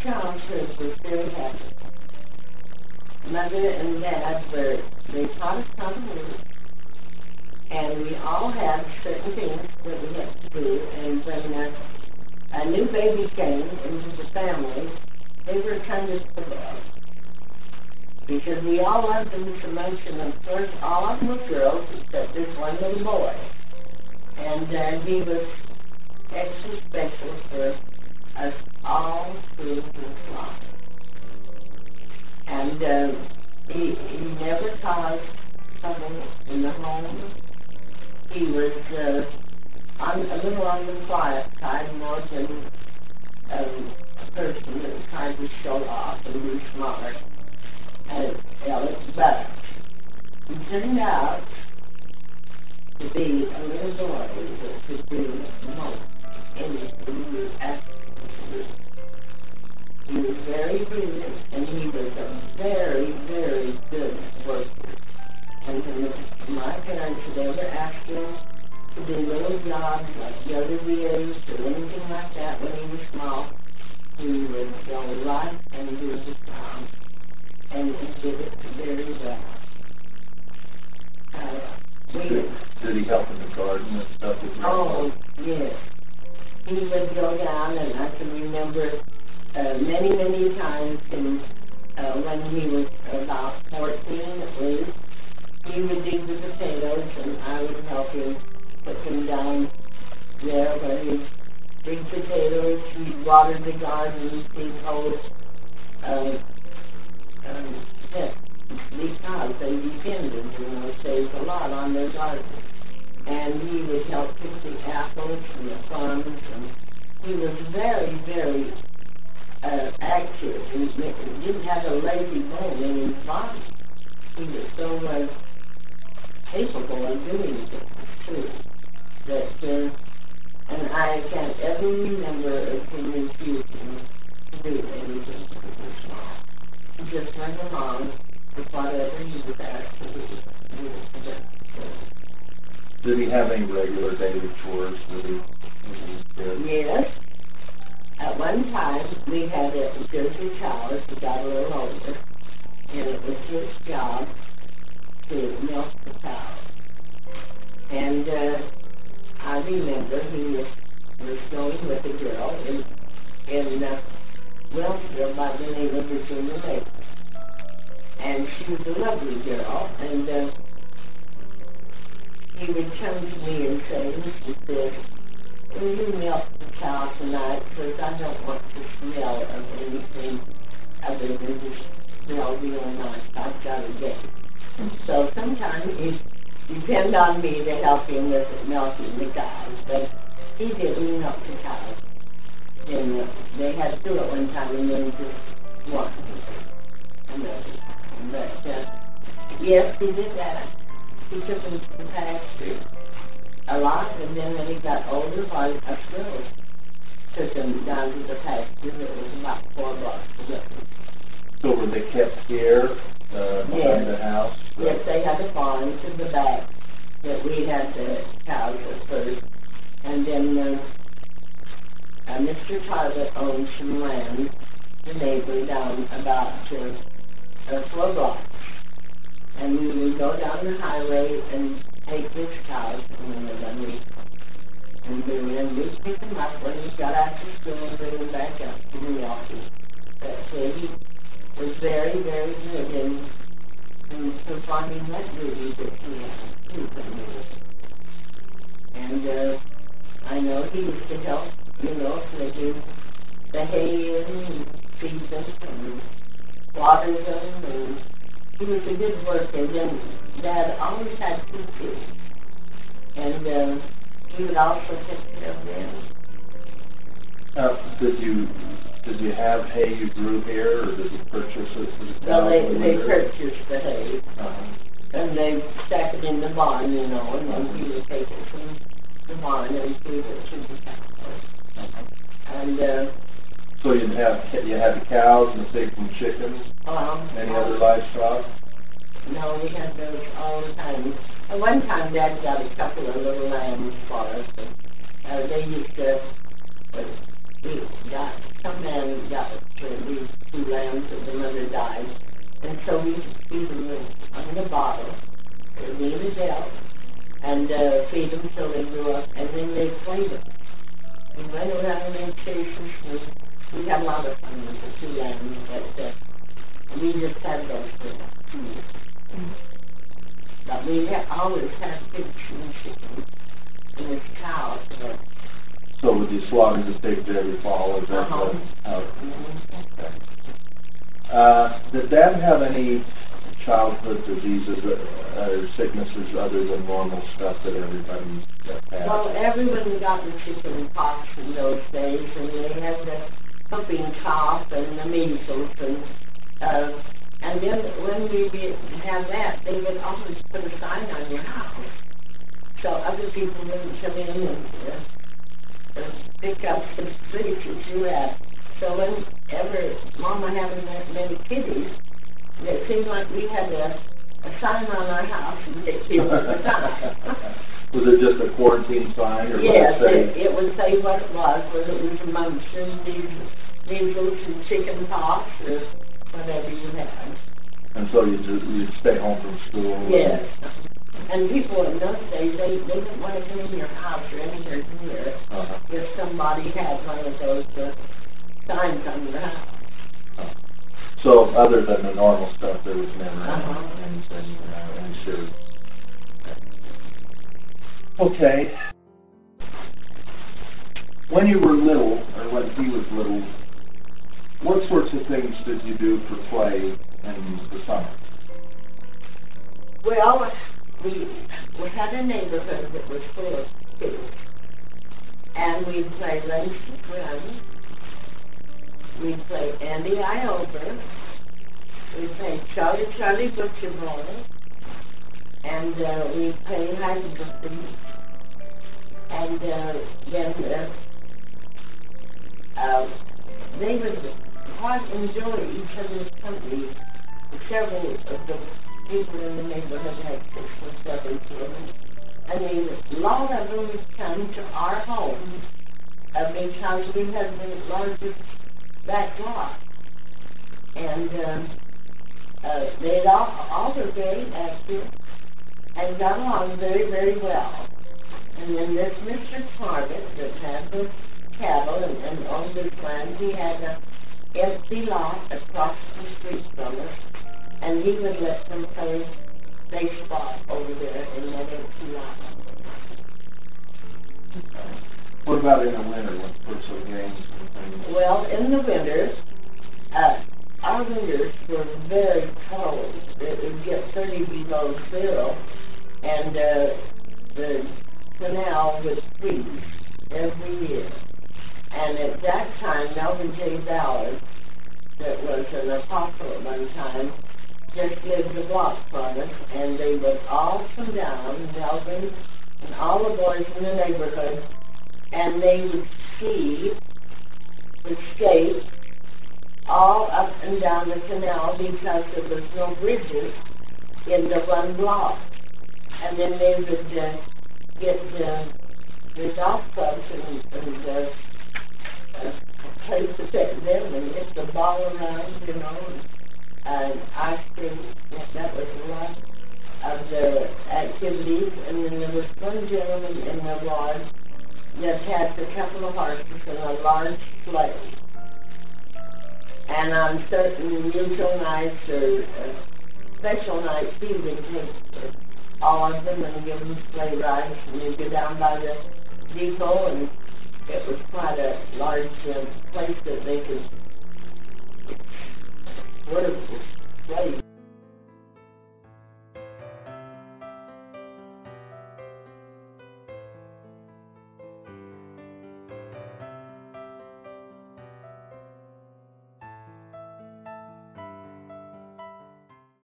childhood was very happy. Mother and Dad they taught us how to work, and we all had certain things that we had to do. And when a new baby came into the family, they were kind of spoiled, because we all loved them so much, and of course all of them were girls except this one little boy. And he was extra special for us all through his life. And he never caused trouble in the home. He was a little on the quiet side, more than a person that tried to show off and be smart. But he turned out to be a little boy that could do most anything you asked him to do. He was very brilliant, and he was a very, very good worker. And when my parents had ever asked him to do little jobs like yoga videos or anything like that when he was small, he would go right and do the job. And he did it very well. Did he help in the garden and stuff with you? Oh, yes. He would go down, and I can remember many, many times when he was about 14 at least, he would dig the potatoes, and I would help him put them down there where he'd dig potatoes, he'd water the garden, he'd hold because they depended, saved a lot on their garden. And he would help pick the apples and the plums, and he was very, very active. He didn't have a lazy bone in his body. He was so capable of doing things, too, that, and I can't ever remember him refusing to do anything when he was small. He just went along with whatever he was asked to do. Did he have any regular daily chores that he did? Yes. At one time, we had a Jersey cow as we got a little older, and it was his job to milk the cow. And I remember he was going with a girl in Wellsville by the name of Virginia Lake. And she was a lovely girl, and he would come to me and say, Mr. Bill, will you milk the cow tonight, because I don't want the smell of anything other than just smell real nice. I've got a date. So sometimes he'd depend on me to help him with milking the cows, but he didn't milk the cows. And they had two at one time, and then just one. But yes, he did that. He took him to the pasture a lot, and then when he got older, I still took him down to the pasture. It was about 4 blocks away. So were they kept here behind the house? Yes, they had a farm to the back that we had the cows at first. And then Mr. Target owned some land, the neighbor down about 4 blocks. And we would go down the highway and take his cows when they were done week. And then we'd pick them up when he got out to school and bring them back up to Milwaukee. But he was very, very good in performing that duty that he had to do. And I know he used to help, to do the hay and feed them and water them, and he was a good worker. Then Dad always had 2 kids, and he would also take care of them. Did you have hay you grew here, or did you purchase it for the cows? No, they purchased the hay, and they stacked it in the barn, and then he would take it from the barn and feed it to the cows. And so you had the cows and the pigs and chickens. Any other livestock? No, we had those all the time. At one time, Dad got a couple of little lambs for us. And, they used to some man got these 2 lambs that the mother died, and so we feed them on the bottle, they needed out, and feed them till they grew up, and then they played them. We went around and chased them. We had a lot of fun with the 2 lambs, but we just had those for 2 years. But we always had pigs and chickens and this cow. So would you slaughter the pigs every fall? Is that okay. Did Dad have any childhood diseases or sicknesses other than normal stuff that everybody had? Well, everyone got the chicken pox in those days, and they had the whooping cough and the measles, and then when we did have that, they would always put a sign on your house, so other people wouldn't come in and pick up the streets that you had. So whenever Mama having that many kitties, it seemed like we had a sign on our house and get people the sign. Was it just a quarantine sign? Or yes, it would say what it was, whether it was munching, measles, and chicken pox, or whatever you had. And so you'd stay home from school? Yes. And people in those days, they didn't want to come in your house or anywhere near if somebody had one of those signs on your house. So other than the normal stuff, there was never anything, any serious. Okay. When you were little, or when he was little, what sorts of things did you do for play in the summer? Well, we had a neighborhood that was full of kids, and we'd play Race to Run. We'd play Andy Iover. We'd play Charlie Butcher Boy, and we'd play hide and seek. And then they would quite enjoy each other's company. Several of the people in the neighborhood had 6 or 7 children, and a lot of them would come to our home because we had the largest back lot. And they'd all were very active and got along very, very well. And then this Mr. Target that had the cattle and owned this land, he had an empty lot across the street from us, and he would let them play baseball over there in that empty lot. What about in the winter? What sorts of games and things? Well, in the winter, our winters were very cold. It would get 30 below zero, and the canal would freeze every year. And at that time, Melvin J. Ballard, that was an apostle at one time, just lived a block from us, and they would all come down, Melvin and all the boys in the neighborhood, and they would skate all up and down the canal because there was no bridges in the one block. And then they would get the golf clubs and place to take them and hit the ball around, and ice cream. That was a lot of their activities. And then there was one gentleman in the lodge that had a couple of horses and a large sleigh. And on certain neutral nights or special nights, he would take all of them and give them sleigh rides, and they'd go down by the depot, and it was quite a large place that they could work with sleighs